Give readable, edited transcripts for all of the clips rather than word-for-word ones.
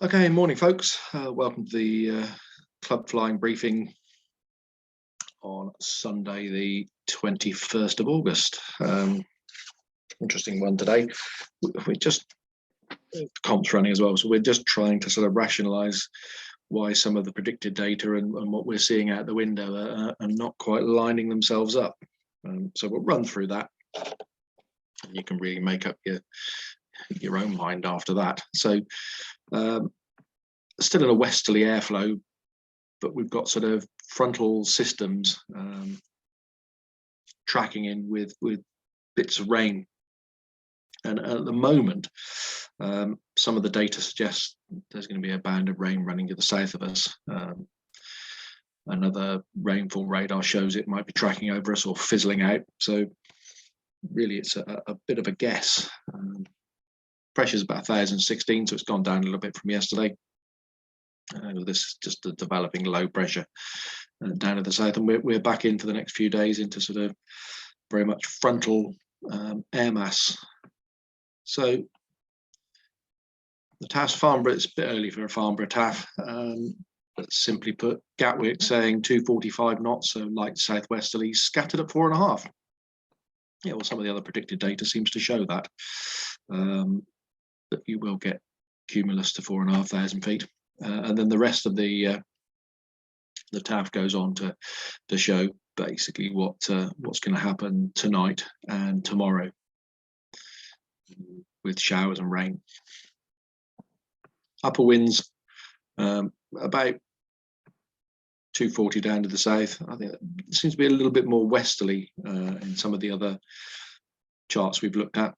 Okay, morning, folks. Welcome to the club flying briefing on Sunday, the 21st of August. Interesting one today. We're just comps running as well, so we're just trying to sort of rationalise why some of the predicted data and what we're seeing out the window are not quite lining themselves up. So we'll run through that. You can really make up your own mind after that. So still in a westerly airflow, but we've got sort of frontal systems tracking in with bits of rain. And at the moment, some of the data suggests there's going to be a band of rain running to the south of us. Another rainfall radar shows it might be tracking over us or fizzling out. So really, it's a bit of a guess. Pressure's about 1,016, so it's gone down a little bit from yesterday. This is just a developing low pressure down to the south, and we're back in for the next few days into sort of very much frontal air mass. So the TAF's Farnborough, it's a bit early for a Farnborough TAF, but simply put, Gatwick saying 245 knots, so light southwesterly, scattered at 4.5. Yeah, well, some of the other predicted data seems to show that you will get cumulus to 4,500 feet. And then the rest of the TAF goes on to show basically what's going to happen tonight and tomorrow with showers and rain. Upper winds about 240 down to the south. I think it seems to be a little bit more westerly in some of the other charts we've looked at.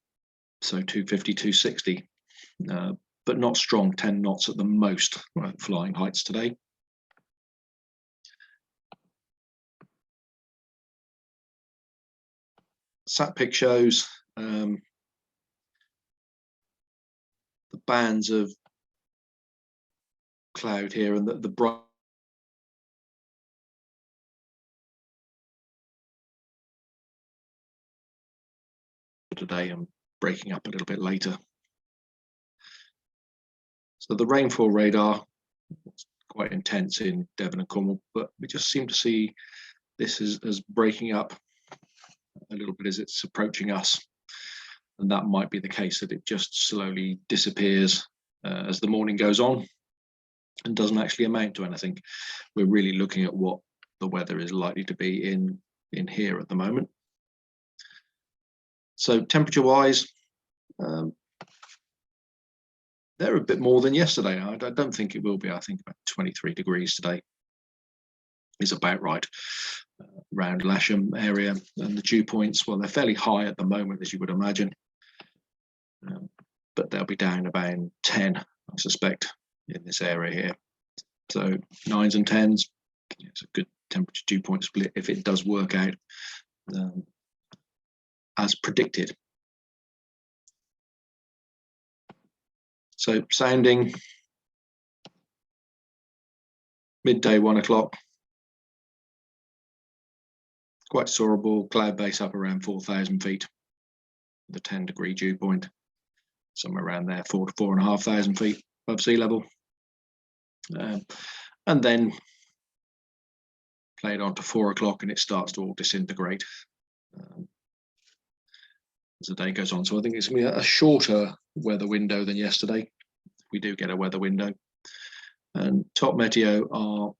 So 250, 260. But not strong, 10 knots at the most flying heights today. SatPic shows the bands of cloud here and the bright today and breaking up a little bit later. So the rainfall radar is quite intense in Devon and Cornwall, but we just seem to see this as breaking up a little bit as it's approaching us. And that might be the case, that it just slowly disappears as the morning goes on and doesn't actually amount to anything. We're really looking at what the weather is likely to be in here at the moment. So temperature-wise, they're a bit more than yesterday. I don't think it will be. I think about 23 degrees today is about right around Lasham area. And the dew points, well, they're fairly high at the moment, as you would imagine, but they'll be down about 10, I suspect, in this area here. So 9s and 10s, it's a good temperature dew point split if it does work out as predicted. So sounding midday, 1 o'clock, quite soarable, cloud base up around 4,000 feet, the 10-degree dew point, somewhere around there, 4,000 to 4,500 feet above sea level. And then played on to 4 o'clock and it starts to all disintegrate as the day goes on. So I think it's going to be a shorter weather window than yesterday. We do get a weather window. And Top Meteo are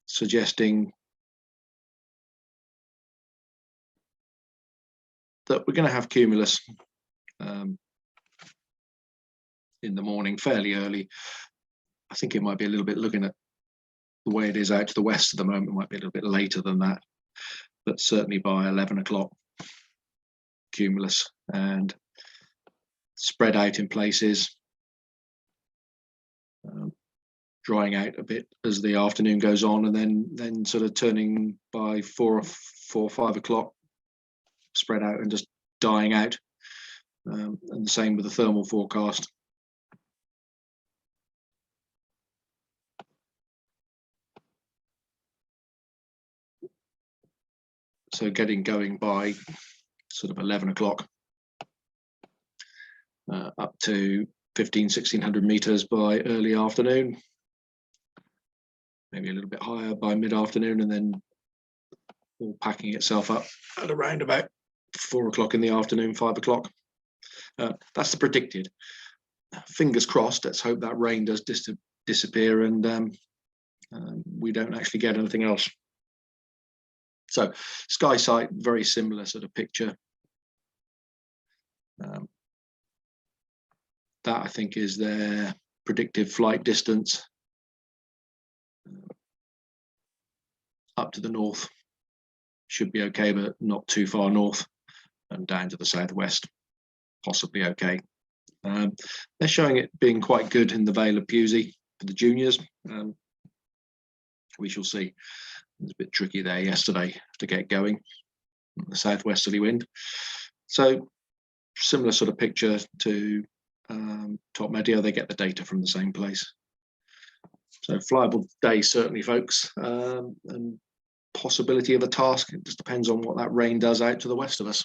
suggesting that we're going to have cumulus in the morning fairly early. I think it might be a little bit, looking at the way it is out to the west at the moment, it might be a little bit later than that, but certainly by 11 o'clock, cumulus, and spread out in places, drying out a bit as the afternoon goes on, and then sort of turning by 4 or 5 o'clock, spread out and just dying out. And the same with the thermal forecast. So getting going by sort of 11 o'clock, up to 1600 meters by early afternoon, maybe a little bit higher by mid-afternoon, and then all packing itself up at around about 4 o'clock in the afternoon, 5 o'clock. That's the predicted. Fingers crossed, let's hope that rain does disappear and we don't actually get anything else. So sky sight, very similar sort of picture. That I think is their predictive flight distance up to the north. Should be okay, but not too far north, and down to the southwest, possibly okay. They're showing it being quite good in the Vale of Pewsey for the juniors. We shall see. It was a bit tricky there yesterday to get going, the southwesterly wind. So similar sort of picture to Top Medio. They get the data from the same place. So flyable day certainly, folks, and possibility of a task. It just depends on what that rain does out to the west of us.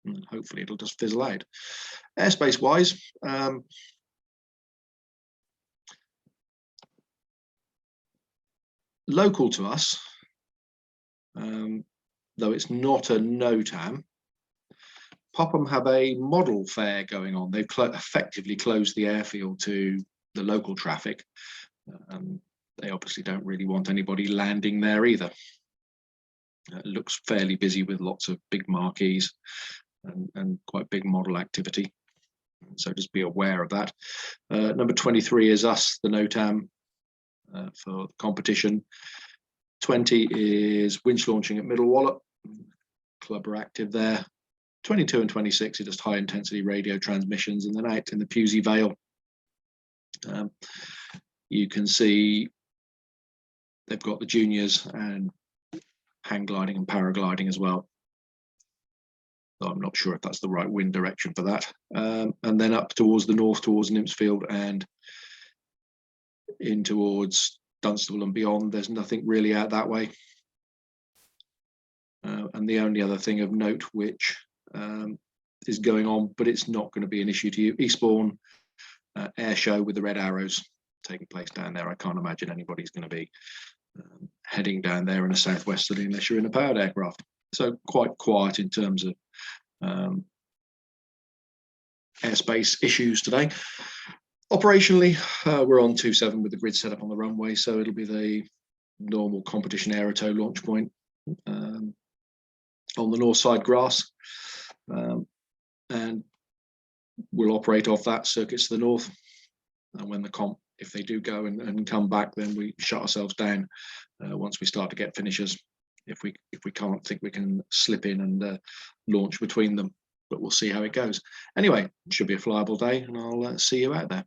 And hopefully it'll just fizzle out. Airspace wise, local to us, though it's not a NOTAM, Popham have a model fair going on. They've effectively closed the airfield to the local traffic. They obviously don't really want anybody landing there either. It looks fairly busy with lots of big marquees and quite big model activity. So just be aware of that. Number 23 is us, the NOTAM, for the competition. 20 is winch launching at Middle Wallop. Club are active there. 22 and 26 are just high intensity radio transmissions, and then out in the Pewsey Vale. You can see they've got the juniors and hang gliding and paragliding as well. So I'm not sure if that's the right wind direction for that. And then up towards the north, towards Nymphsfield and in towards Dunstable and beyond, there's nothing really out that way. And the only other thing of note which is going on, but it's not going to be an issue to you, Eastbourne air show with the red arrows taking place down there. I can't imagine anybody's going to be heading down there in a southwesterly unless you're in a powered aircraft. So quite quiet in terms of airspace issues today. Operationally, we're on 27 with the grid set up on the runway, so it'll be the normal competition aerotow launch point on the north side grass, and we'll operate off that circuits to the north. And when the comp, if they do go and come back, then we shut ourselves down once we start to get finishers. If we can't think we can slip in and launch between them, but we'll see how it goes. Anyway, it should be a flyable day, and I'll see you out there.